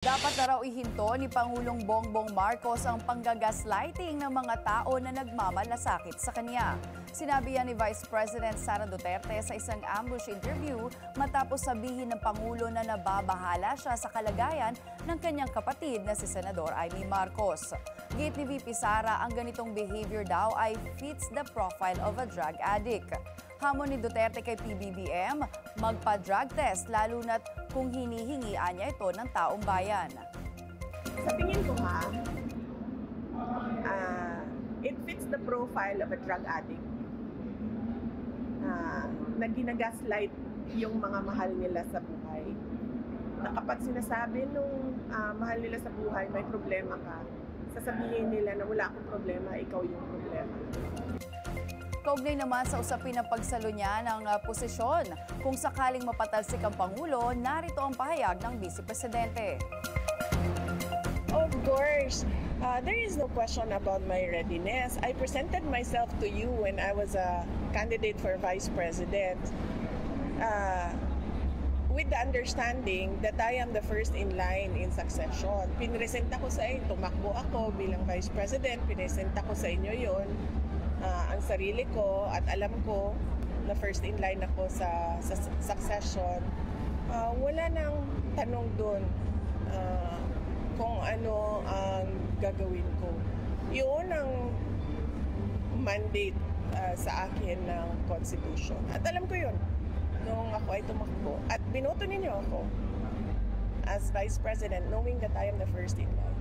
Dapat na raw ihinto ni Pangulong Bongbong Marcos ang panggagaslighting ng mga tao na nagmamalasakit sa kanya. Sinabi yan ni Vice President Sara Duterte sa isang ambush interview matapos sabihin ng Pangulo na nababahala siya sa kalagayan ng kanyang kapatid na si Senador Amy Marcos. Gate ni VP Sara, ang ganitong behavior daw ay fits the profile of a drug addict. Hamon ni Duterte kay PBBM, magpa-drug test lalo na't kung hinihingian niya ito ng taong bayan. Sa tingin ko it fits the profile of a drug addict na ginagaslight yung mga mahal nila sa buhay. Na kapag sinasabi nung mahal nila sa buhay, may problema ka, sasabihin nila na wala akong problema, ikaw yung problema. Kaugnay naman sa usapin ng pagsalo niya ng posisyon. Kung sakaling mapatalsik ang Pangulo, narito ang pahayag ng Vice Presidente. Of course, there is no question about my readiness. I presented myself to you when I was a candidate for Vice President with the understanding that I am the first in line in succession. Pinresenta ko sa inyo, tumakbo ako bilang Vice President, pinresenta ko sa inyo yon. Ang sarili ko at alam ko na first in line ako sa succession. Wala nang tanong doon kung ano ang gagawin ko. Yun ang mandate sa akin ng Constitution. At alam ko yun nung ako ay tumakbo. At binoto ninyo ako as Vice President knowing that I am the first in line.